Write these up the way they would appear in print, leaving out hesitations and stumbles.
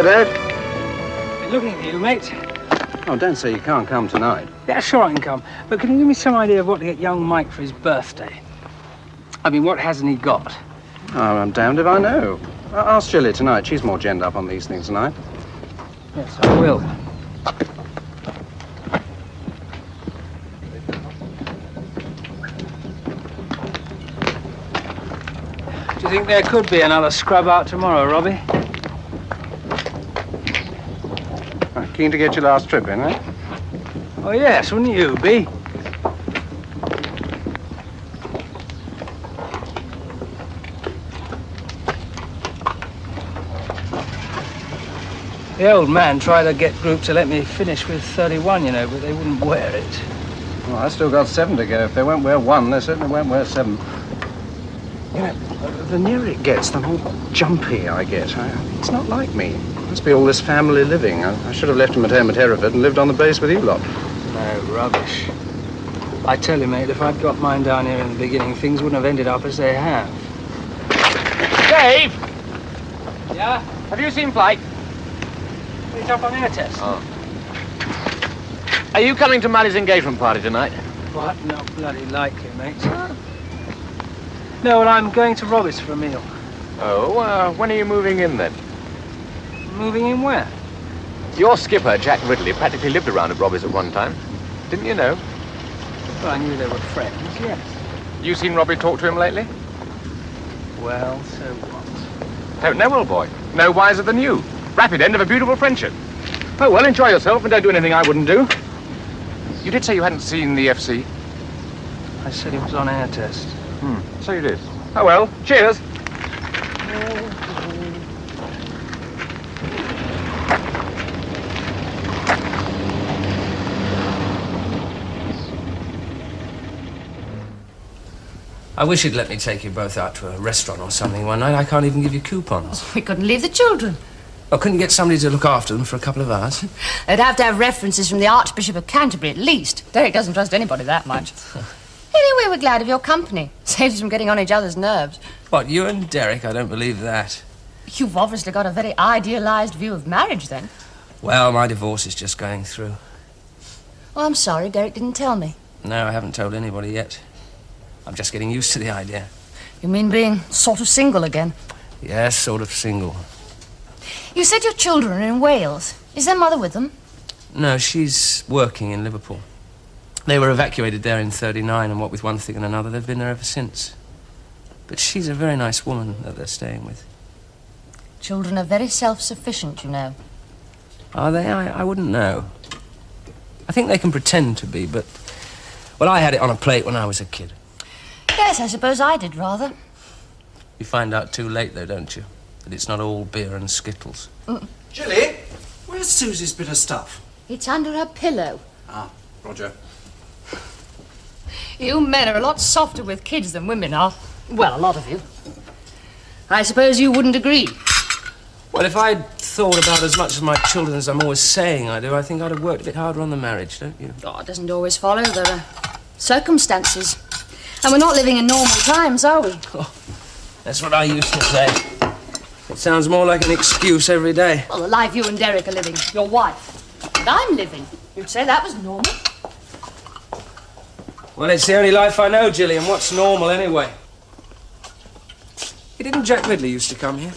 Dave. Been looking for you, mate. Oh, don't say you can't come tonight. Yeah, sure I can come. But can you give me some idea of what to get young Mike for his birthday? I mean, what hasn't he got? Oh, I'm damned if I know. Ask Shirley tonight. She's more genned up on these things tonight. Yes, I will. Do you think there could be another scrub out tomorrow, Robbie? Keen to get your last trip in, eh? Oh, yes, wouldn't you be? The old man tried to get group to let me finish with 31, you know, but they wouldn't wear it. Well, I still got 7 to go. If they won't wear 1, they certainly won't wear 7. You know, the nearer it gets, the more jumpy I get. It's not like me. Must be all this family living. I should have left him at home at Hereford and lived on the base with you lot. No, rubbish. I tell you, mate, if I'd got mine down here in the beginning, things wouldn't have ended up as they have. Dave! Yeah? Have you seen Flight? He's up on air test. Oh. Are you coming to Maddie's engagement party tonight? What? Not bloody likely, mate. No, well, I'm going to Roberts for a meal. Oh, when are you moving in then? Moving in where? Your skipper, Jack Ridley, practically lived around at Robbie's at one time. Didn't you know? Well, I knew they were friends, yes. You seen Robbie talk to him lately? Well, so what? Don't know, old boy. No wiser than you. Rapid end of a beautiful friendship. Oh, well, enjoy yourself and don't do anything I wouldn't do. You did say you hadn't seen the FC. I said he was on air test. So you did. Oh, well, cheers. I wish you'd let me take you both out to a restaurant or something one night. I can't even give you coupons. We couldn't leave the children. I couldn't get somebody to look after them for a couple of hours. They'd have to have references from the Archbishop of Canterbury at least. Derek doesn't trust anybody that much. Anyway, we're glad of your company. Saves us from getting on each other's nerves. What, you and Derek? I don't believe that. You've obviously got a very idealised view of marriage, then. Well, my divorce is just going through. Well, I'm sorry, Derek didn't tell me. No, I haven't told anybody yet. I'm just getting used to the idea. You mean being sort of single again? Yes, sort of single. You said your children are in Wales. Is their mother with them? No, she's working in Liverpool. They were evacuated there in '39, and what with one thing and another, they've been there ever since. But she's a very nice woman that they're staying with. Children are very self-sufficient, you know. Are they? I wouldn't know. I think they can pretend to be, but... Well, I had it on a plate when I was a kid. Yes, I suppose I did, rather. You find out too late, though, don't you? That it's not all beer and Skittles. Jilly, where's Susie's bit of stuff? It's under her pillow. Ah, Roger. You men are a lot softer with kids than women are. Well, a lot of you. I suppose you wouldn't agree. Well, if I'd thought about as much of my children as I'm always saying I do, I think I'd have worked a bit harder on the marriage, don't you? Oh, it doesn't always follow. There are circumstances. And we're not living in normal times, are we? Oh, that's what I used to say. It sounds more like an excuse every day. Well, the life you and Derek are living, your wife. And I'm living. You'd say that was normal. Well, it's the only life I know, Gillian. What's normal, anyway? Didn't Jack Ridley used to come here?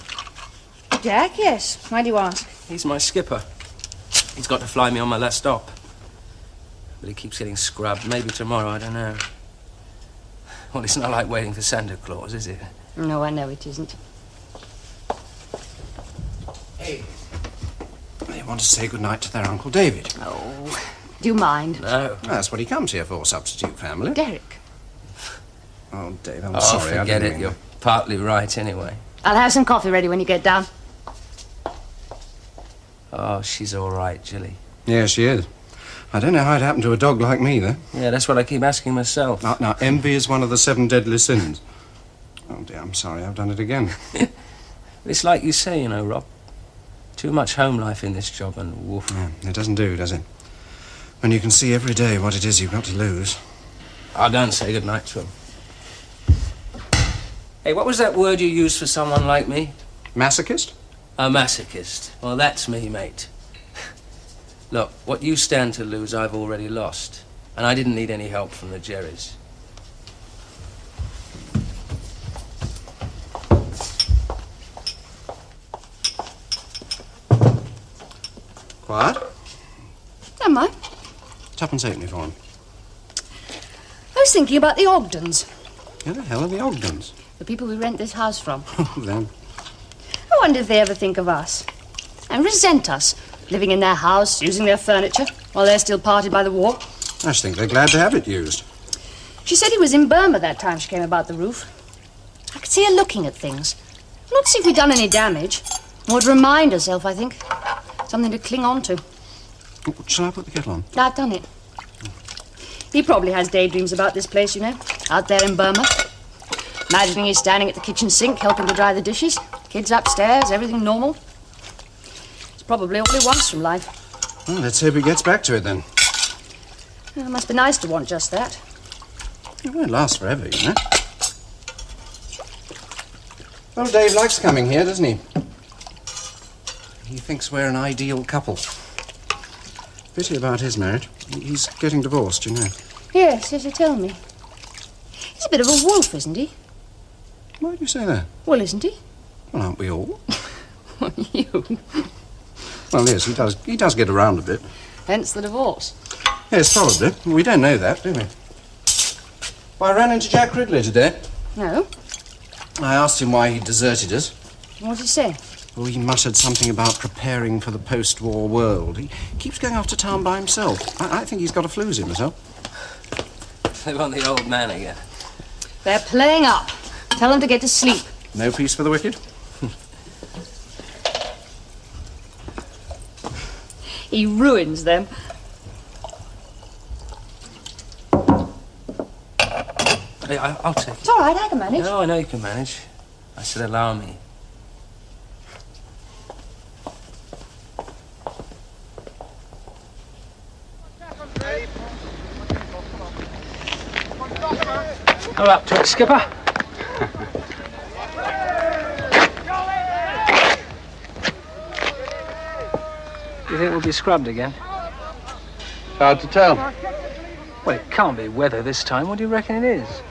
Jack, yes. Why do you ask? He's my skipper. He's got to fly me on my last stop. But he keeps getting scrubbed. Maybe tomorrow, I don't know. Well, it's not like waiting for Santa Claus, is it? No, I know it isn't. Hey, they want to say goodnight to their Uncle David. Oh, do you mind? No. That's what he comes here for, substitute family. Derek. Oh, Dave, I'm sorry. Forget it. You're partly right, anyway. I'll have some coffee ready when you get down. Oh, she's all right, Jilly. Yeah, she is. I don't know how it happened to a dog like me, though. Yeah, that's what I keep asking myself. Now, envy is one of the 7 deadly sins. Oh, dear, I'm sorry, I've done it again. It's like you say, you know, Rob. Too much home life in this job, and woof. Yeah, it doesn't do, does it? When you can see every day what it is you've got to lose. I don't say goodnight to him. Hey, what was that word you used for someone like me? Masochist? A masochist. Well, that's me, mate. Look, what you stand to lose, I've already lost. And I didn't need any help from the Jerrys. Quiet. Don't mind. Tuppence halfpenny for him. I was thinking about the Ogdens, Who the hell are the Ogdens? the people we rent this house from. Them. I wonder if they ever think of us and resent us, living in their house, using their furniture, while they're still parted by the war. I just think they're glad to have it used. She said he was in Burma that time she came about the roof. I could see her looking at things. Not to see if we'd done any damage. More to remind herself, I think. Something to cling on to. Oh, shall I put the kettle on? I've done it. He probably has daydreams about this place, you know, out there in Burma. Imagining he's standing at the kitchen sink, helping to dry the dishes. Kids upstairs, everything normal. It's probably all he wants from life. Well, let's hope he gets back to it then. Well, it must be nice to want just that. It won't last forever, you know. Well, Dave likes coming here, doesn't he? He thinks we're an ideal couple. Pity about his marriage. He's getting divorced, you know. Yes, you tell me. He's a bit of a wolf, isn't he? Why do you say that? Well, isn't he? Well, aren't we all? You. Well, yes, he does get around a bit. Hence the divorce. Yes, probably. We don't know that, do we? Well, I ran into Jack Ridley today. No? I asked him why he deserted us. What did he say? Well, he muttered something about preparing for the post-war world. He keeps going off to town by himself. I think he's got a floozy himself. They want the old man again. They're playing up. Tell them to get to sleep. No peace for the wicked? He ruins them. Hey, I'll take it. It's all right, I can manage. No, I know you can manage. I said allow me. All up to it, Skipper. You think we'll be scrubbed again? Hard to tell. Well, it can't be weather this time. What do you reckon it is?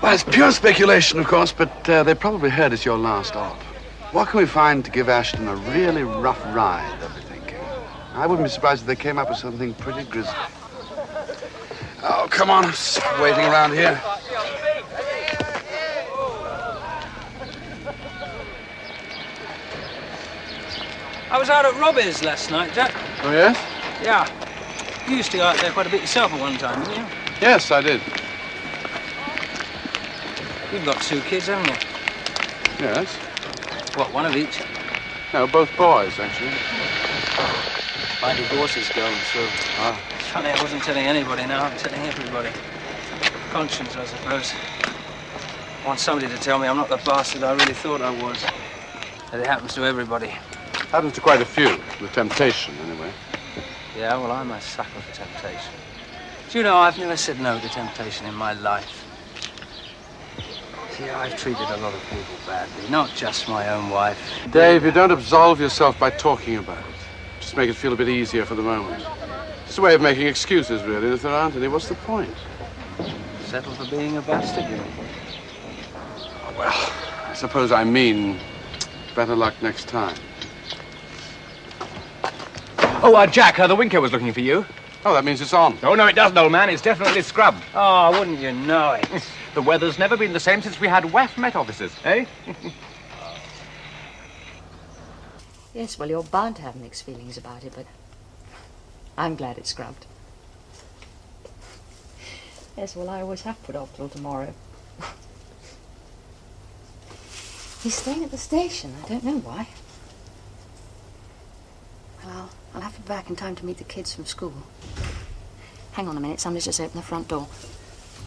Well, it's pure speculation, of course, but they probably heard it's your last op. What can we find to give Ashton a really rough ride, they'll be thinking? I wouldn't be surprised if they came up with something pretty grisly. Oh, come on, I'm sick of waiting around here. I was out at Robbie's last night, Jack. Oh, yes? Yeah. You used to go out there quite a bit yourself at one time, didn't you? Yes, I did. You've got 2 kids, haven't you? Yes. What, one of each? No, both boys, actually. My divorce is going through. Ah. It's funny I wasn't telling anybody, now I'm telling everybody. Conscience, I suppose. I want somebody to tell me I'm not the bastard I really thought I was. That it happens to everybody. Happens to quite a few. The temptation, anyway. Yeah, well, I'm a sucker for temptation. Do you know, I've never said no to temptation in my life. See, I've treated a lot of people badly, not just my own wife. Dave, you don't absolve yourself by talking about it. Just make it feel a bit easier for the moment. It's a way of making excuses, really. If there aren't any, what's the point? Settle for being a bastard, you mean? Well, I suppose I mean better luck next time. Oh, Jack, the Winker was looking for you. Oh, that means it's on. Oh, no, it doesn't, old man. It's definitely scrubbed. Oh, wouldn't you know it? The weather's never been the same since we had WAF Met officers, eh? Yes, well, you're bound to have mixed feelings about it, but I'm glad it's scrubbed. Yes, well, I always have put off till tomorrow. He's staying at the station. I don't know why. Well, I'll have to be back in time to meet the kids from school. Hang on a minute. Somebody's just opened the front door.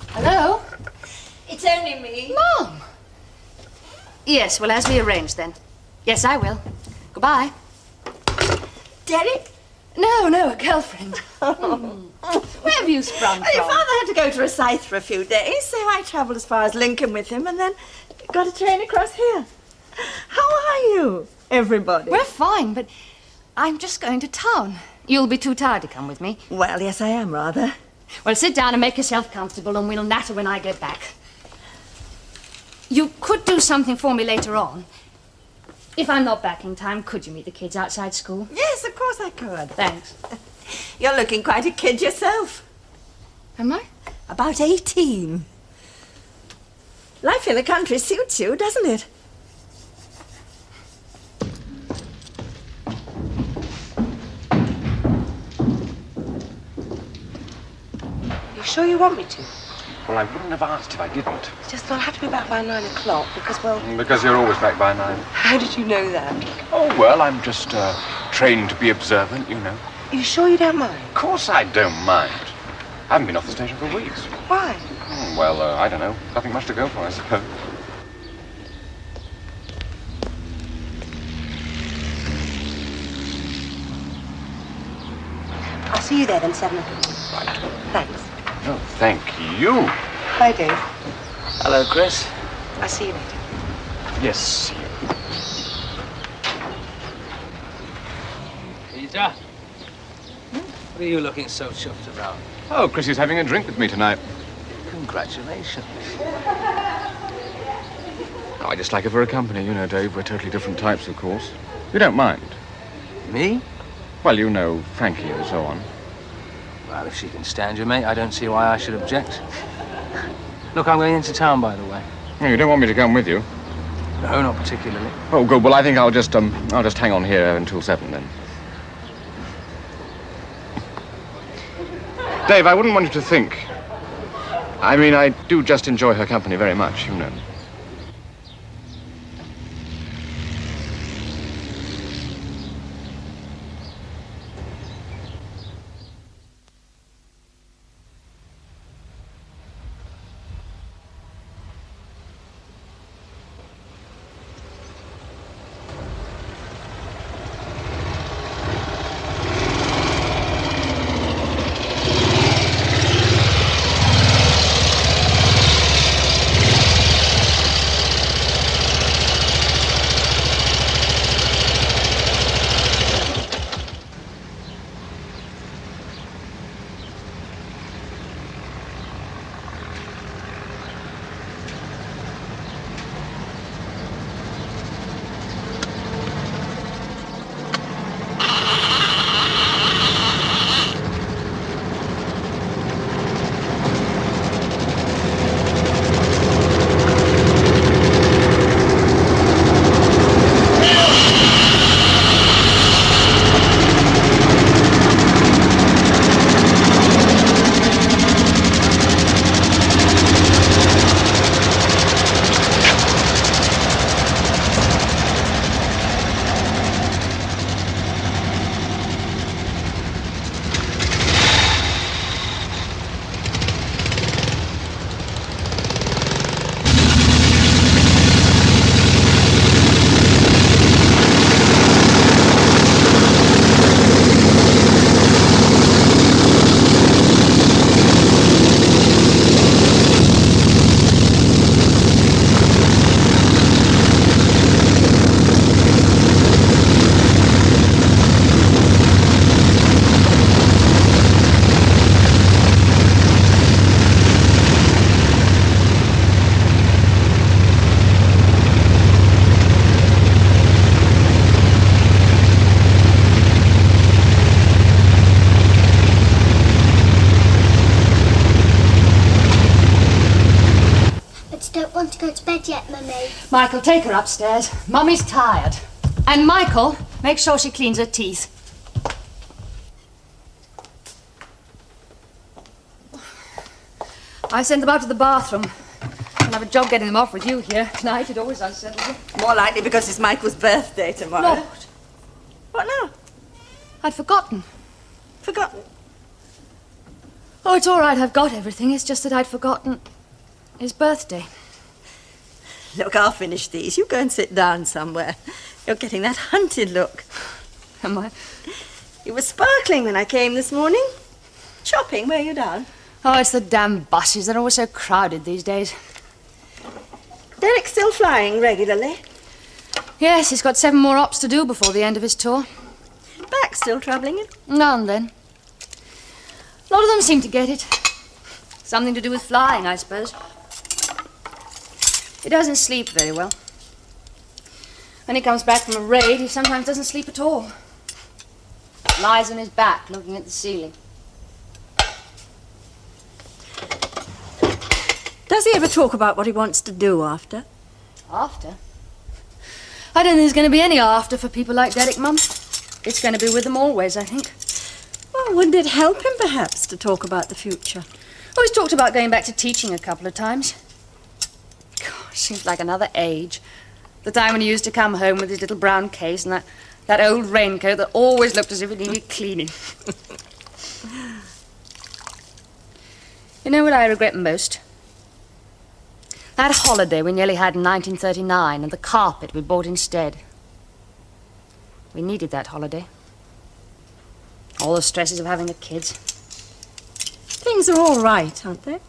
Hello? It's only me. Mum! Yes, well, as we arranged then. Yes, I will. Goodbye. Derek? No, a girlfriend. Where have you sprung Well, your from? father had to go to Rosyth for a few days, so I travelled as far as Lincoln with him and then got a train across here. How are you, everybody? We're fine, but I'm just going to town. You'll be too tired to come with me. Well, yes, I am, rather. Well, sit down and make yourself comfortable, and we'll natter when I get back. You could do something for me later on. If I'm not back in time, could you meet the kids outside school? Yes, of course I could. Thanks. You're looking quite a kid yourself. Am I? About 18. Life in the country suits you, doesn't it? You sure you want me to? Well, I wouldn't have asked if I didn't. Just thought I'll have to be back by 9 o'clock because, well... Because you're always back by 9. How did you know that? Oh, well, I'm just trained to be observant, you know. You sure you don't mind? Of course I don't mind. I haven't been off the station for weeks. Why? Well, I don't know. Nothing much to go for, I suppose. I'll see you there then, 7 o'clock. Right. Thanks. Oh, thank you. Bye, Dave. Hello, Chris. I'll see you later. Yes. Peter? What are you looking so chuffed about? Oh, Chrissy's having a drink with me tonight. Congratulations. Oh, I just like her for a company, you know, Dave. We're totally different types, of course. You don't mind? Me? Well, you know, Frankie and so on. Well, if she can stand you, mate, I don't see why I should object. Look, I'm going into town, by the way. Oh, you don't want me to come with you? No, not particularly. Oh, good. Well, I think I'll just hang on here until 7 then. Dave, I wouldn't want you to think. I mean, I do just enjoy her company very much, you know. Don't want to go to bed yet, Mummy. Michael, take her upstairs. Mummy's tired. And Michael, make sure she cleans her teeth. I sent them out to the bathroom. I'll have a job getting them off with you here tonight. It always unsettles you. More likely because it's Michael's birthday tomorrow. Lord. What now? I'd forgotten. Forgotten? Oh, it's all right. I've got everything. It's just that I'd forgotten his birthday. Look, I'll finish these. You go and sit down somewhere. You're getting that hunted look. Am I? You were sparkling when I came this morning. Shopping, where are you down? Oh, it's the damn buses. They're always so crowded these days. Derek's still flying regularly? Yes, he's got 7 more ops to do before the end of his tour. Back still troubling him? Now and then. A lot of them seem to get it. Something to do with flying, I suppose. He doesn't sleep very well. When he comes back from a raid, he sometimes doesn't sleep at all. Lies on his back, looking at the ceiling. Does he ever talk about what he wants to do after? After? I don't think there's going to be any after for people like Derek, Mum. It's going to be with them always, I think. Well, wouldn't it help him, perhaps, to talk about the future? Oh, he's talked about going back to teaching a couple of times. God, seems like another age. The time when he used to come home with his little brown case and that old raincoat that always looked as if it needed cleaning. You know what I regret most? That holiday we nearly had in 1939 and the carpet we bought instead. We needed that holiday. All the stresses of having the kids. Things are all right, aren't they?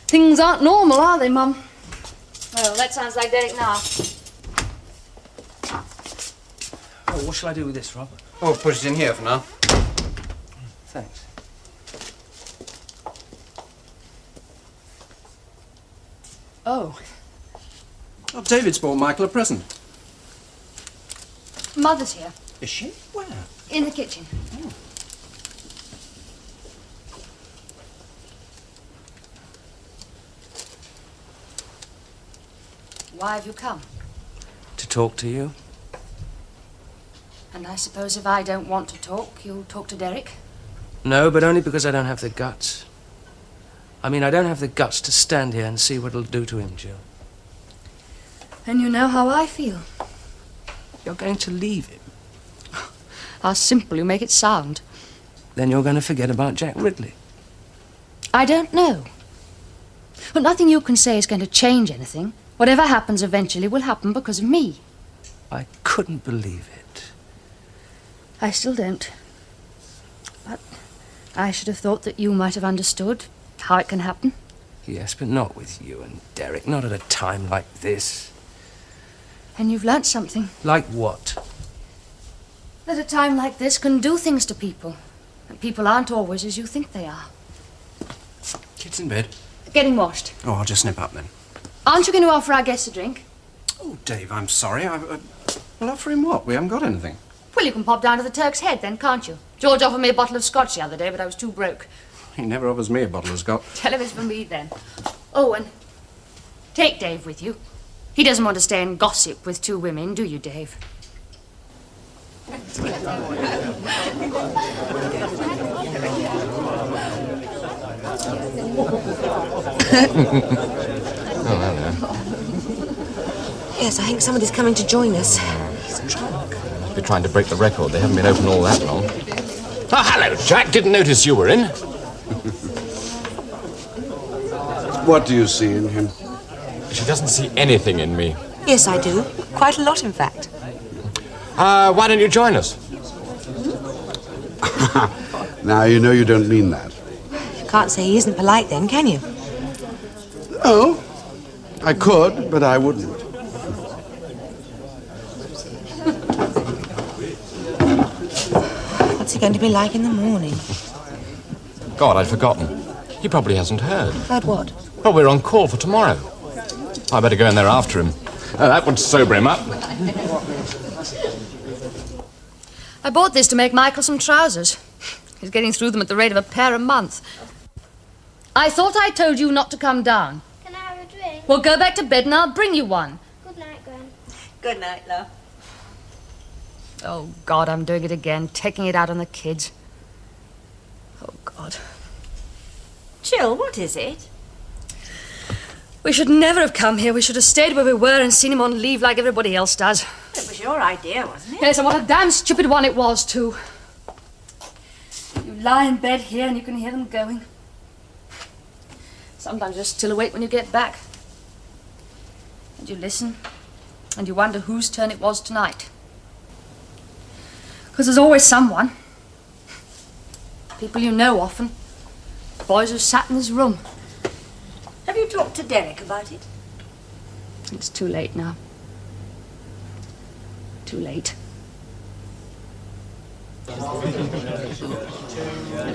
Things aren't normal, are they, Mum? Well, that sounds like Derek now. Oh, what shall I do with this, Rob? Oh, put it in here for now. Thanks. Oh. Oh, David's bought Michael a present. Mother's here. Is she? Where? In the kitchen. Oh. Why have you come? To talk to you? And I suppose if I don't want to talk, you'll talk to Derek? No, but only because I don't have the guts. I mean, I don't have the guts to stand here and see what it'll do to him, Jill. And you know how I feel. You're going to leave him. How simple you make it sound. Then you're going to forget about Jack Ridley. I don't know. But nothing you can say is going to change anything. Whatever happens eventually will happen because of me. I couldn't believe it. I still don't. But I should have thought that you might have understood how it can happen. Yes, but not with you and Derek. Not at a time like this. And you've learnt something. Like what? That a time like this can do things to people. And people aren't always as you think they are. Kids in bed? Getting washed. Oh, I'll just snip up then. Aren't you going to offer our guests a drink? Oh, Dave, I'm sorry. Well, offer him what? We haven't got anything. Well, you can pop down to the Turk's Head then, can't you? George offered me a bottle of scotch the other day, but I was too broke. He never offers me a bottle of scotch. Tell him it's for me then. Oh, and take Dave with you. He doesn't want to stay and gossip with 2 women, do you, Dave? Oh, hello. Yes, I think somebody's coming to join us. He's drunk. Must be trying to break the record. They haven't been open all that long. Oh, hello, Jack. Didn't notice you were in. What do you see in him? She doesn't see anything in me. Yes, I do. Quite a lot, in fact. Why don't you join us? Now, you know you don't mean that. You can't say he isn't polite then, can you? Oh, I could, but I wouldn't. What's he going to be like in the morning? God, I'd forgotten. He probably hasn't heard. Heard what? Well, we're on call for tomorrow. I better go in there after him. That would sober him up. I bought this to make Michael some trousers. He's getting through them at the rate of a pair a month. I thought I told you not to come down. Can I have a drink? Well, go back to bed and I'll bring you one. Good night, Gran. Good night, love. Oh, God, I'm doing it again, taking it out on the kids. Oh, God. Jill, what is it? We should never have come here. We should have stayed where we were and seen him on leave like everybody else does. It was your idea, wasn't it? Yes, and what a damn stupid one it was, too. You lie in bed here and you can hear them going. Sometimes you're still awake when you get back. And you listen, and you wonder whose turn it was tonight. Because there's always someone. People you know often. Boys who sat in this room. Have you talked to Derek about it? It's too late now. Too late. It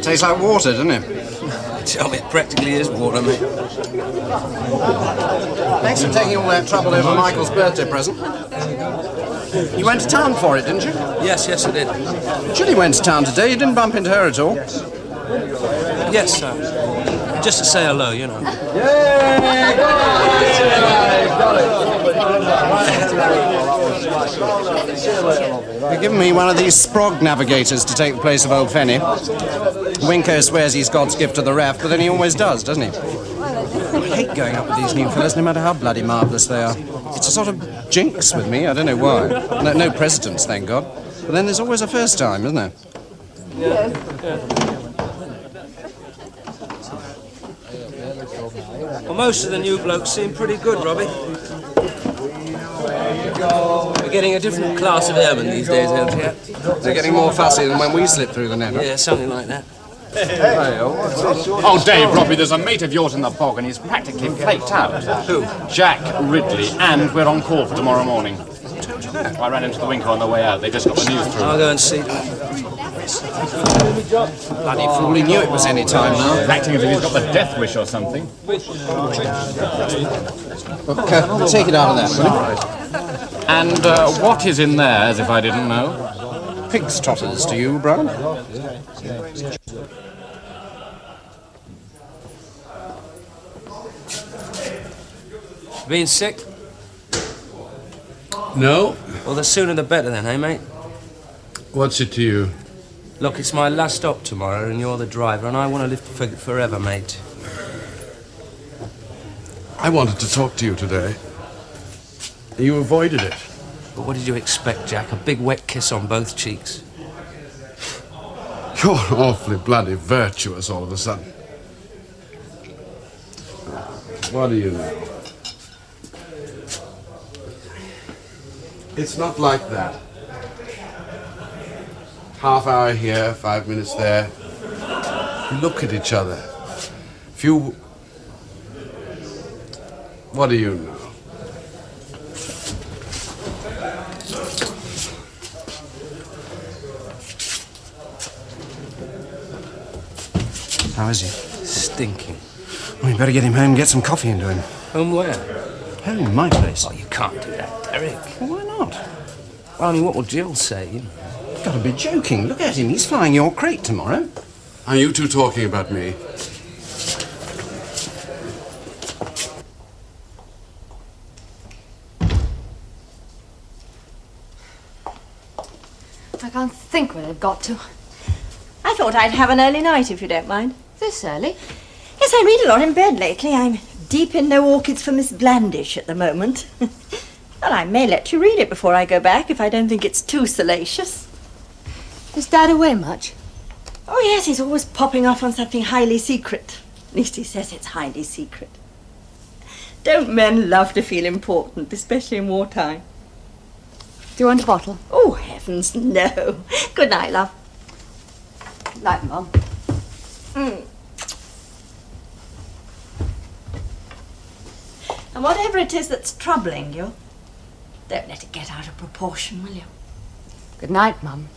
tastes like water, doesn't it? Tell me, it practically is water, mate. Thanks for taking all that trouble over Michael's birthday present. You went to town for it, didn't you? Yes, I did. Julie went to town today. You didn't bump into her at all? Yes, sir. Just to say hello, you know. Yay! Got it! You're giving me one of these Sprog navigators to take the place of old Fenny. Winko swears he's God's gift to the RAF, but then he always does, doesn't he? I hate going up with these new fellas, no matter how bloody marvellous they are. It's a sort of jinx with me, I don't know why. No presidents, thank God. But then there's always a first time, isn't there? Yes. Well, most of the new blokes seem pretty good, Robbie. We're getting a different class of airmen these days, LT. They're getting more fussy than when we slip through the net. Yeah, something like that. Oh, Dave, Robbie, there's a mate of yours in the bog and he's practically flaked out. Who? Jack Ridley, and we're on call for tomorrow morning. Who told you that? I ran into the Winko on the way out. They just got the news through. I'll go and see. Bloody fool, he knew it was any time now. He's acting as if he's got the death wish or something. Look, take it out of that, will you? And what is in there, as if I didn't know? Pig's trotters to you, Brown. Been sick? No. Well, the sooner the better then, eh, mate? What's it to you? Look, it's my last stop tomorrow, and you're the driver, and I want to live forever, mate. I wanted to talk to you today. You avoided it. But what did you expect, Jack? A big wet kiss on both cheeks? You're awfully bloody virtuous all of a sudden. What do you know? It's not like that. Half hour here, 5 minutes there. We look at each other. Few... What do you know? How is he? Stinking. Well, you better get him home and get some coffee into him. Home where? Home, my place. Oh, you can't do that, Derek. Well, why not? Well, I mean, what will Jill say, you know? You've got to be joking. Look at him. He's flying your crate tomorrow. Are you two talking about me? I can't think where they've got to. I thought I'd have an early night, if you don't mind. This early? Yes, I read a lot in bed lately. I'm deep in No Orchids for Miss Blandish at the moment. Well, I may let you read it before I go back, if I don't think it's too salacious. Is Dad away much? Oh, yes, he's always popping off on something highly secret. At least he says it's highly secret. Don't men love to feel important, especially in wartime? Do you want a bottle? Oh, heavens, no. Good night, love. Night, Mum. And whatever it is that's troubling you, don't let it get out of proportion, will you? Good night, Mum.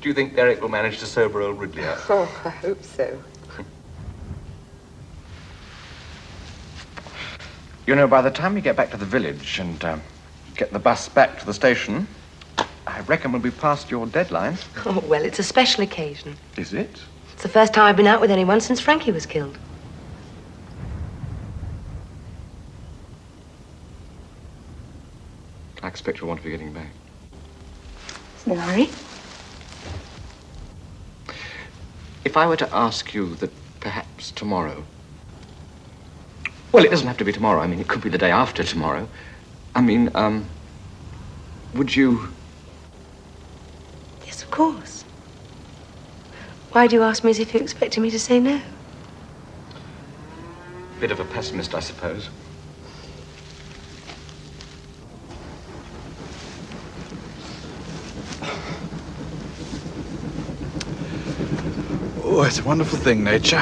Do you think Derek will manage to sober old Ridley up? Oh, I hope so. You know, by the time we get back to the village and get the bus back to the station, I reckon we'll be past your deadline. Oh, well, it's a special occasion. Is it? It's the first time I've been out with anyone since Frankie was killed. I expect you'll want to be getting back. No hurry. If I were to ask you that perhaps tomorrow... Well, it doesn't have to be tomorrow. I mean, it could be the day after tomorrow. I mean, would you... Yes, of course. Why do you ask me as if you expected me to say no? Bit of a pessimist, I suppose. Oh, it's a wonderful thing, nature.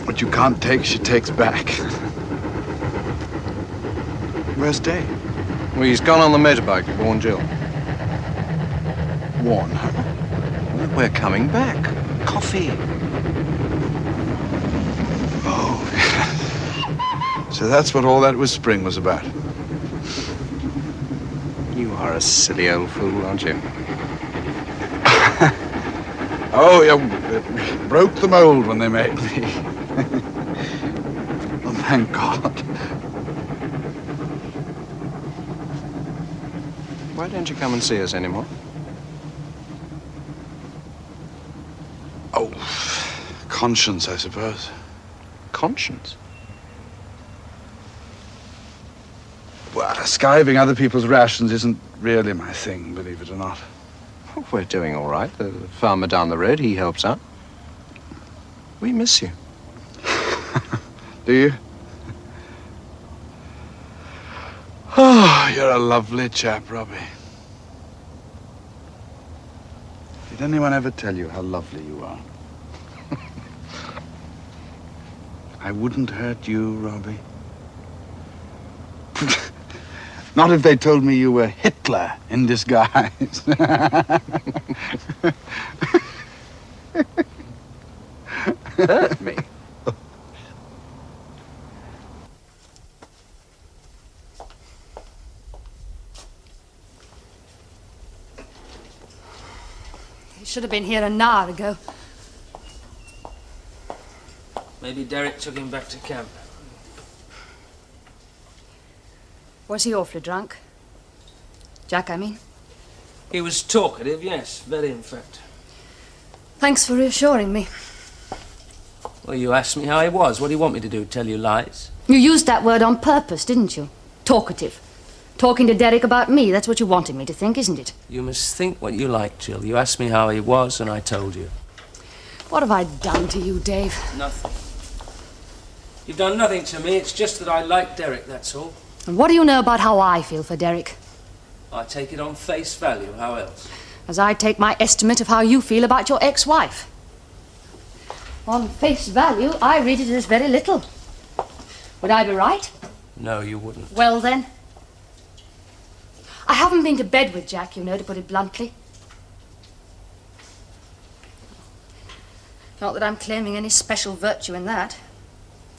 What you can't take, she takes back. Where's Dave? Well, he's gone on the motorbike to warn Jill. Warn her? Well, we're coming back. Coffee. Oh. So that's what all that whispering was about. You are a silly old fool, aren't you? Oh, yeah, it broke the mold when they made me. Oh, thank God. Why don't you come and see us anymore? Oh, conscience, I suppose. Conscience? Well, skiving other people's rations isn't really my thing, believe it or not. Oh, we're doing all right. The farmer down the road, he helps out. We miss you. Do you? Oh, you're a lovely chap, Robbie. Did anyone ever tell you how lovely you are? I wouldn't hurt you, Robbie. Not if they told me you were Hitler in disguise. Hurt me? He should have been here an hour ago. Maybe Derek took him back to camp. Was he awfully drunk? Jack, I mean. He was talkative, yes, very in fact. Thanks for reassuring me. Well, you asked me how he was. What do you want me to do, tell you lies? You used that word on purpose, didn't you? Talkative. Talking to Derek about me, that's what you wanted me to think, isn't it? You must think what you like, Jill. You asked me how he was, and I told you. What have I done to you, Dave? Nothing. You've done nothing to me. It's just that I like Derek, that's all. And what do you know about how I feel for Derek? I take it on face value. How else? As I take my estimate of how you feel about your ex-wife. On face value, I read it as very little. Would I be right? No, you wouldn't. Well, then. I haven't been to bed with Jack, you know, to put it bluntly. Not that I'm claiming any special virtue in that.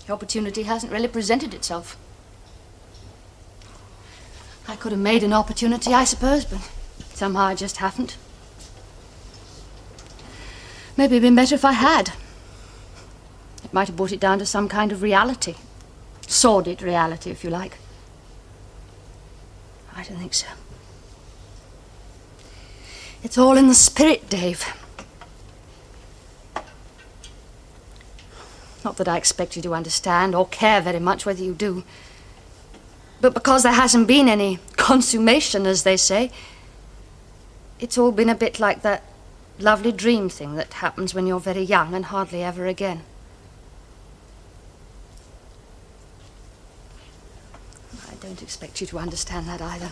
The opportunity hasn't really presented itself. I could have made an opportunity, I suppose, but somehow I just haven't. Maybe it'd been better if I had. It might have brought it down to some kind of reality. Sordid reality, if you like. I don't think so. It's all in the spirit, Dave. Not that I expect you to understand or care very much whether you do. But because there hasn't been any consummation, as they say, it's all been a bit like that lovely dream thing that happens when you're very young and hardly ever again. I don't expect you to understand that either.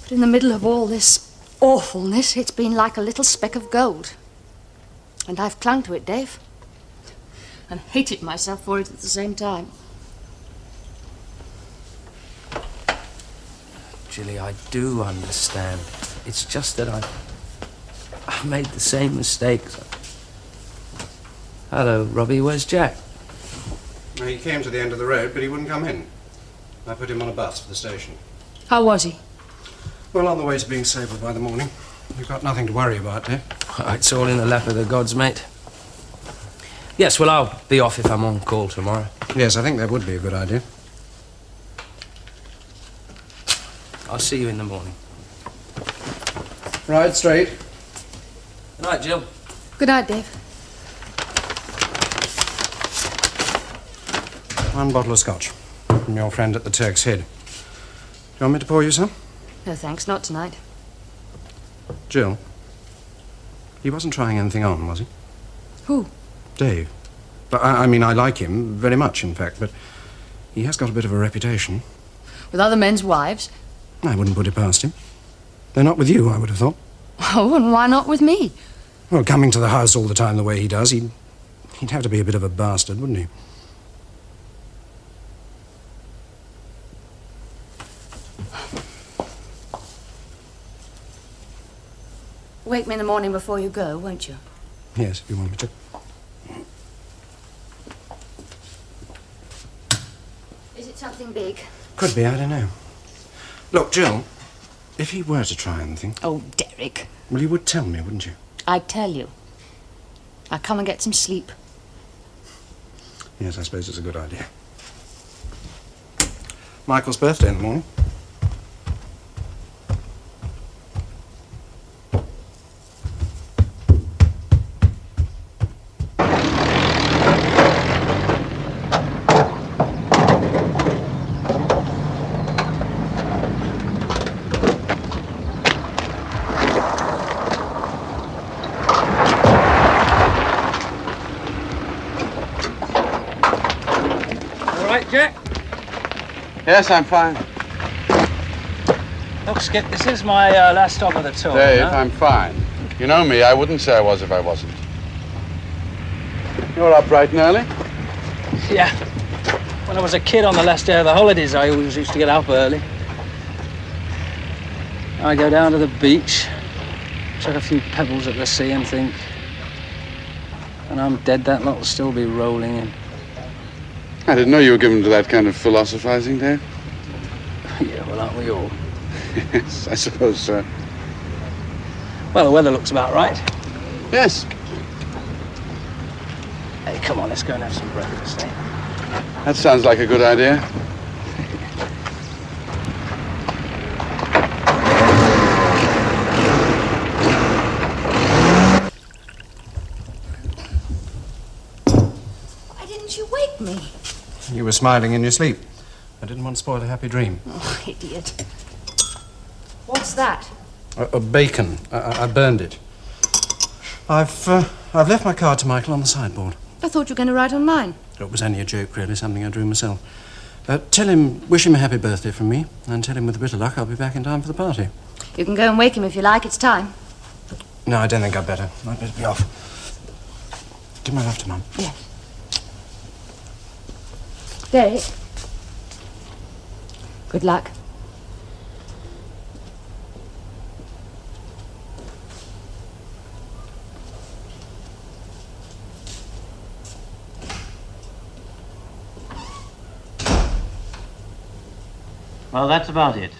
But in the middle of all this awfulness, it's been like a little speck of gold. And I've clung to it, Dave. And hated myself for it at the same time. Jilly, I do understand. It's just that I've made the same mistakes. Hello, Robbie. Where's Jack? Well, he came to the end of the road, but he wouldn't come in. I put him on a bus for the station. How was he? Well, on the way to being sober by the morning. You've got nothing to worry about, Dave. It's all in the lap of the gods, mate. Yes, well, I'll be off if I'm on call tomorrow. Yes, I think that would be a good idea. I'll see you in the morning. Right, straight. Good night, Jill. Good night, Dave. One bottle of scotch from your friend at the Turk's Head. Do you want me to pour you some? No, thanks, not tonight. Jill, he wasn't trying anything on, was he? Who? Dave. But I mean, I like him very much, in fact, but he has got a bit of a reputation. With other men's wives? I wouldn't put it past him. They're not with you, I would have thought. Oh, and why not with me? Well, coming to the house all the time the way he does, he'd have to be a bit of a bastard, wouldn't he? Wake me in the morning before you go, won't you? Yes, if you want me to. Is it something big? Could be, I don't know. Look, Jill, if he were to try anything... Oh, Derek. Well, you would tell me, wouldn't you? I'd tell you. Now come and get some sleep. Yes, I suppose it's a good idea. Michael's birthday in the morning. Yes, I'm fine. Look, Skip, this is my last stop of the tour. Dave, no? I'm fine. You know me, I wouldn't say I was if I wasn't. You're up bright and early? Yeah. When I was a kid on the last day of the holidays, I always used to get up early. I go down to the beach, chuck a few pebbles at the sea and think, when I'm dead, that lot will still be rolling in. I didn't know you were given to that kind of philosophizing, Dave. Yeah, well, aren't we all? Yes, I suppose so. Well, the weather looks about right. Yes. Hey, come on, let's go and have some breakfast, eh? That sounds like a good idea. Why didn't you wake me? You were smiling in your sleep. I didn't want to spoil a happy dream. Oh, idiot. What's that? A bacon. I burned it. I've left my card to Michael on the sideboard. I thought you were going to write on mine. It was only a joke, really, something I drew myself. Tell him, wish him a happy birthday from me, and tell him with a bit of luck I'll be back in time for the party. You can go and wake him if you like. It's time. No, I don't think I'd better. I'd better be off. Give my love to Mum. Yes. Derek. Good luck. Well, that's about it.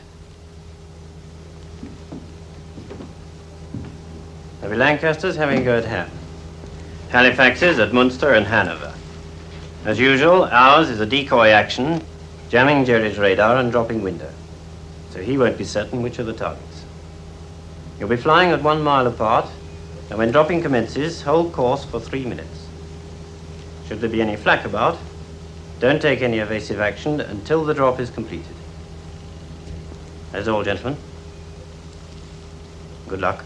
There'll be Lancasters having a go at Ham. Halifax's at Munster and Hanover. As usual, ours is a decoy action, jamming Jerry's radar and dropping window. So he won't be certain which are the targets. You'll be flying at 1 mile apart, and when dropping commences, hold course for 3 minutes. Should there be any flak about, don't take any evasive action until the drop is completed. That's all, gentlemen. Good luck.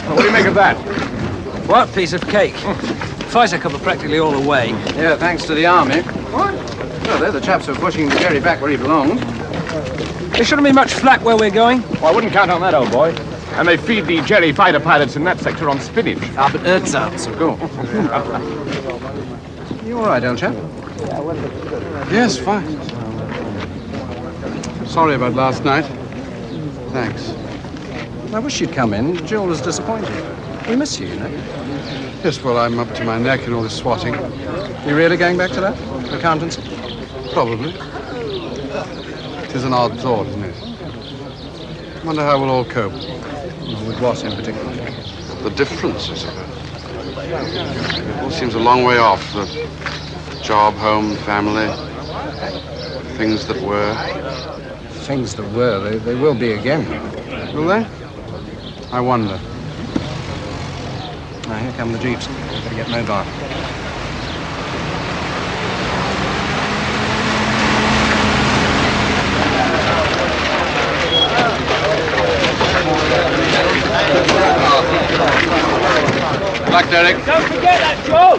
What do you make of that? What piece of cake? Fighter cover practically all the way. Yeah, thanks to the army. What? Well, they're the chaps who are pushing the Jerry back where he belongs. There shouldn't be much flak where we're going. Well, I wouldn't count on that, old boy. And they feed the Jerry fighter pilots in that sector on spinach. Ah, but ersatz, of course. You all right, old chap? Yes, fine. Sorry about last night. Thanks. I wish you'd come in. Jill was disappointed. We miss you, you know. Yes, well, I'm up to my neck in all this swatting. You really going back to that? Accountancy? Probably. Tis an odd thought, isn't it? Wonder how we'll all cope. With what in particular? The difference, I suppose. It all seems a long way off. The job, home, family. Things that were. Things that were. They will be again. Will they? I wonder. Now, here come the jeeps. Better get mobile. Good luck, Derek. Don't forget that, Joe!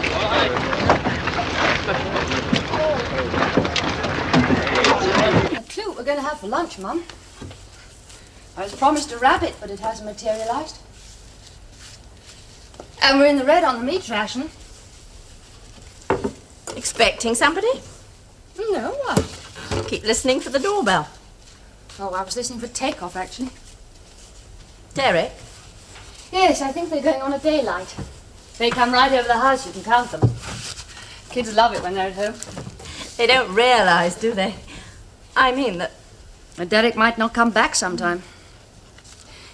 we're going to have for lunch, Mum. I was promised a rabbit, but it hasn't materialised. And we're in the red on the meat ration. Expecting somebody? No, what? Keep listening for the doorbell. Oh, I was listening for takeoff, actually. Derek? Yes, I think they're going on a daylight. They come right over the house, you can count them. Kids love it when they're at home. They don't realise, do they? I mean that... Derek might not come back sometime.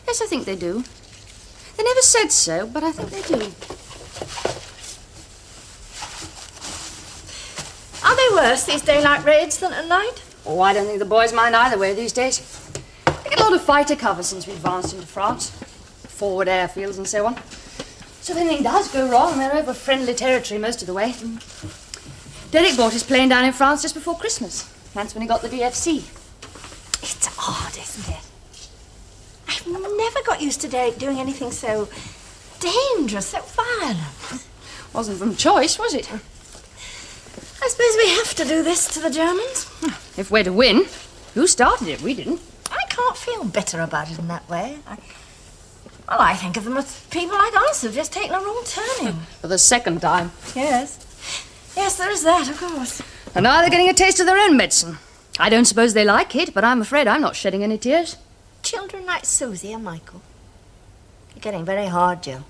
Yes, I think they do. They never said so, but I think they do. Are they worse, these daylight raids, than at night? Oh, I don't think the boys mind either way these days. They get a lot of fighter cover since we advanced into France. Forward airfields and so on. So if anything does go wrong, they're over friendly territory most of the way. Derek bought his plane down in France just before Christmas. That's when he got the DFC. It's odd, isn't it? I've never got used to Derek doing anything so dangerous, so violent. Wasn't from choice, was it? I suppose we have to do this to the Germans. If we're to win. Who started it? We didn't. I can't feel bitter about it in that way. I think of them as people like us who've just taken a wrong turning. For the second time. Yes. Yes, there is that, of course. And now they're getting a taste of their own medicine. I don't suppose they like it, but I'm afraid I'm not shedding any tears. Children like Susie and Michael. You're getting very hard, Joe.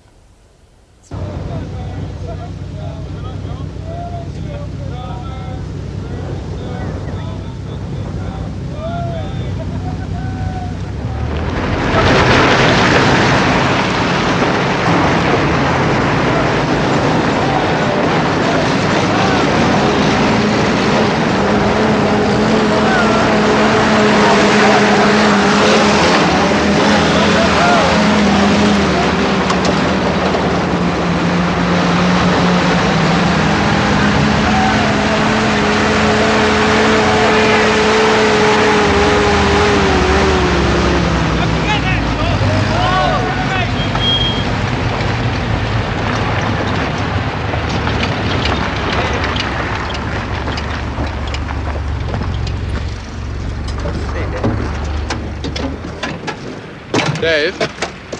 Dave?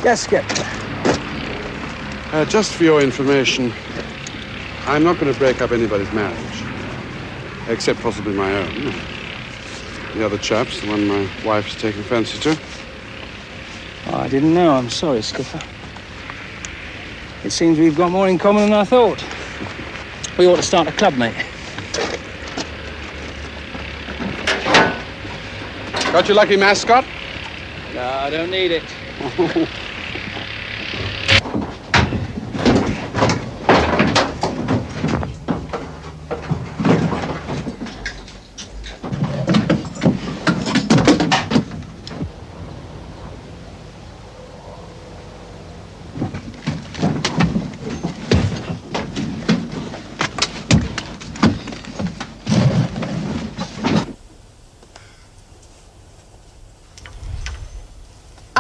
Yes, Skip. Just for your information, I'm not going to break up anybody's marriage. Except possibly my own. The other chap's the one my wife's taking fancy to. Oh, I didn't know. I'm sorry, Skipper. It seems we've got more in common than I thought. We ought to start a club, mate. Got your lucky mascot? No, I don't need it.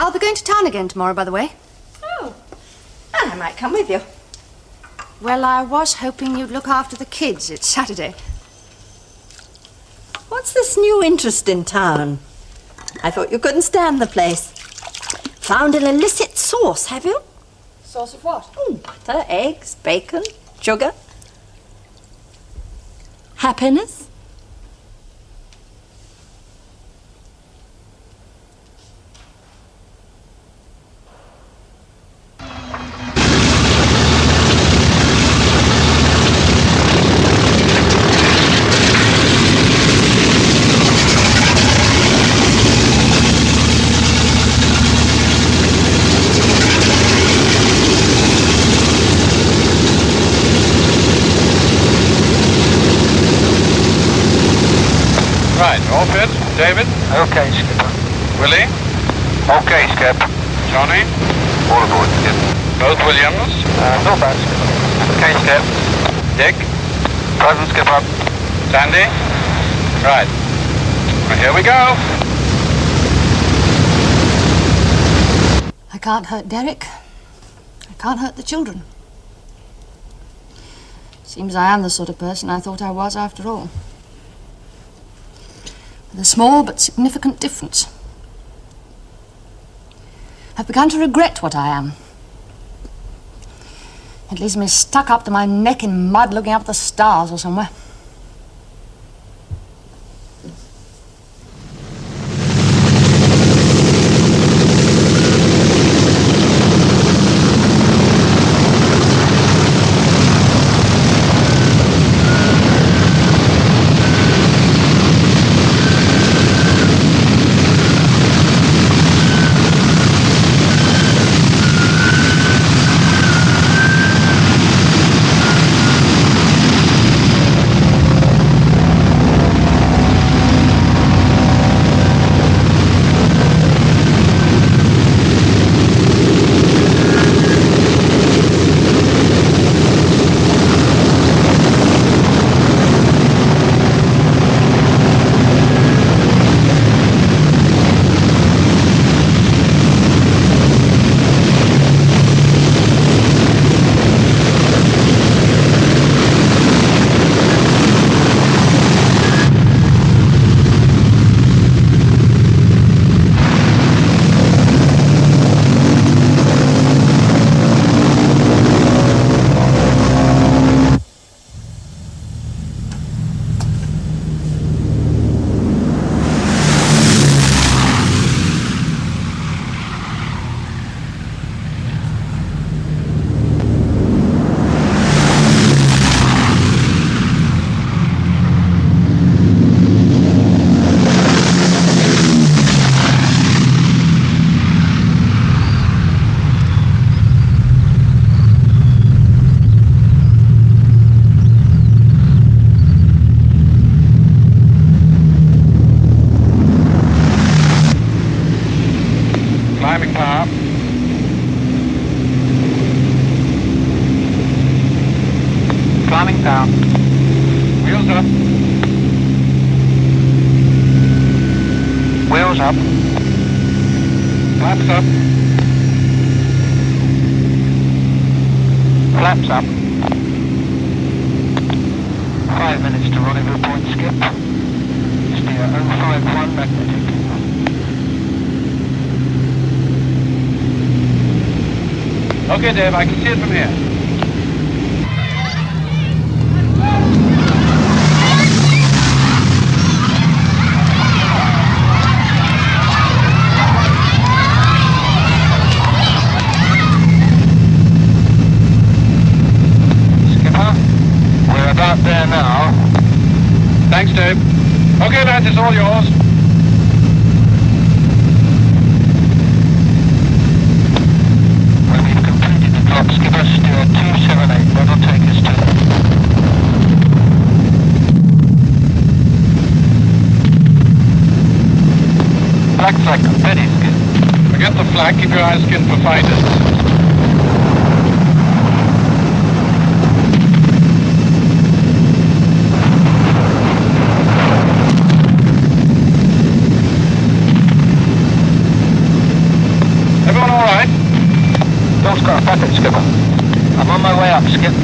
I'll be going to town again tomorrow, by the way. Oh, and I might come with you. Well, I was hoping you'd look after the kids. It's Saturday. What's this new interest in town? I thought you couldn't stand the place. Found an illicit source, have you? Source of what? Butter, eggs, bacon, sugar. Happiness? Right, all fit? David? Okay, Skipper. Willie? Okay, Skip. Johnny? All aboard, Skip. Both Williams? No bad, Skipper. Okay, Skip. Dick? Present, Skipper. Sandy? Right. Well, here we go. I can't hurt Derek. I can't hurt the children. Seems I am the sort of person I thought I was after all. with a small but significant difference. I've begun to regret what I am. It leaves me stuck up to my neck in mud looking up at the stars or somewhere. Climbing power. Climbing down. Wheels up. Wheels up. Flaps up. Flaps up. 5 minutes to rendezvous point, skip. Steer 051 magnetic. Okay, Dave, I can see it from here. Skipper, we're about there now. Thanks, Dave. Okay, lads, it's all yours. Skipper, steer 278, that'll take us to... Black flag, steady, skip. Forget the flag, keep your eyes skinned for fighters. Everyone all right? Bill's got a packet, Skipper. I'm on my way up, Skip.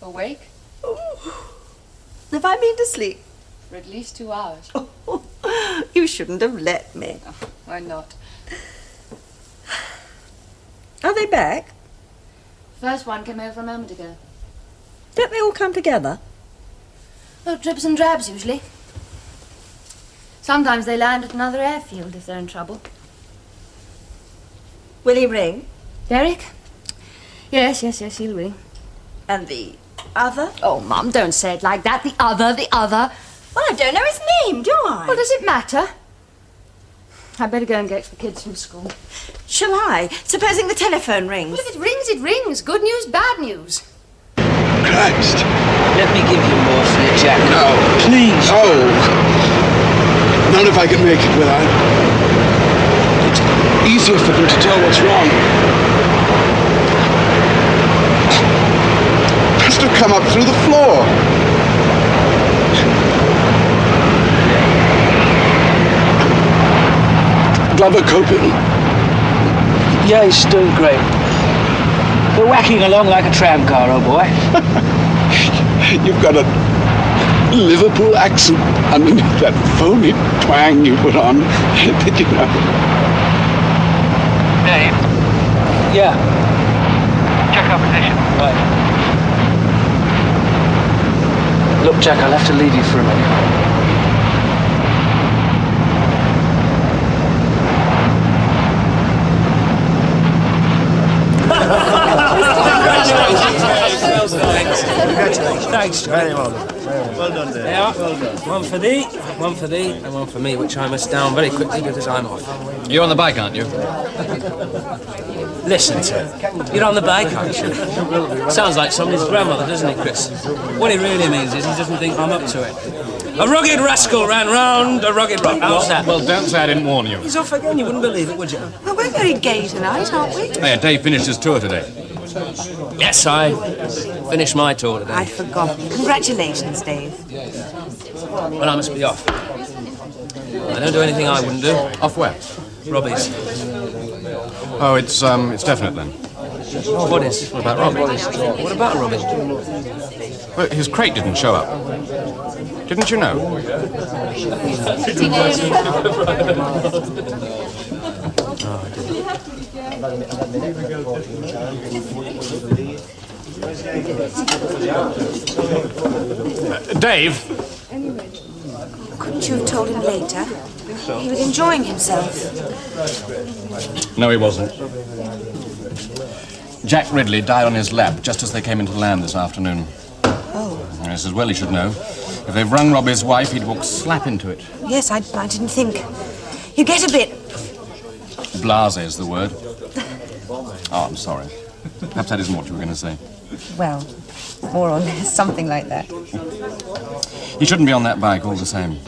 Awake? Have I been to sleep? For at least 2 hours. You shouldn't have let me. Oh, why not? Are they back? First one came over a moment ago. Don't they all come together? Well, drips and drabs, usually. Sometimes they land at another airfield if they're in trouble. Will he ring? Derek? Yes, he'll ring. And the other? Oh, Mum, don't say it like that. The other. Well, I don't know his name, do I? Well, does it matter? I'd better go and get the kids from school. Shall I? Supposing the telephone rings. Well, if it rings, it rings. Good news, bad news. Christ. Let me give you morphine, Jack. No. Please. No. Not if I can make it without. It's easier for them to tell what's wrong. Must have come up through the floor. Glover coping? Yeah, he's doing great. We're whacking along like a tram car, old boy. You've got a Liverpool accent underneath that phony twang you put on. Did you know? Dave, Yeah. check our position. Right. Look, Jack, I'll have to leave you for a minute. Thanks. Very well done. Well done, Dave. Yeah. Well done. One for thee, and one for me, which I must down very quickly because I'm off. You're on the bike, aren't you? Listen to it. You're on the bike, aren't you? Sounds like somebody's grandmother, doesn't it, Chris? What he really means is he doesn't think I'm up to it. A rugged rascal ran round a rugged rock. How's that? Well, don't say I didn't warn you. He's off again. You wouldn't believe it, would you? Well, we're very gay tonight, aren't we? Yeah, Dave finished his tour today. Yes, I finished my tour today. I'd forgotten. Congratulations, Dave. Well, I must be off. I don't do anything I wouldn't do. Off where? Robbie's. Oh, it's definite then. What is? What about Robbie? What about Robbie? Well, his crate didn't show up. Didn't you know? Dave? Couldn't you have told him later? He was enjoying himself. No, he wasn't. Jack Ridley died on his lap just as they came into land this afternoon. Oh. Yes, as well he should know. If they've rung Robbie's wife, he'd walk slap into it. Yes, I didn't think. You get a bit... Blasé is the word. Oh, I'm sorry. Perhaps that isn't what you were going to say. Well, more or less, something like that. He shouldn't be on that bike all the same.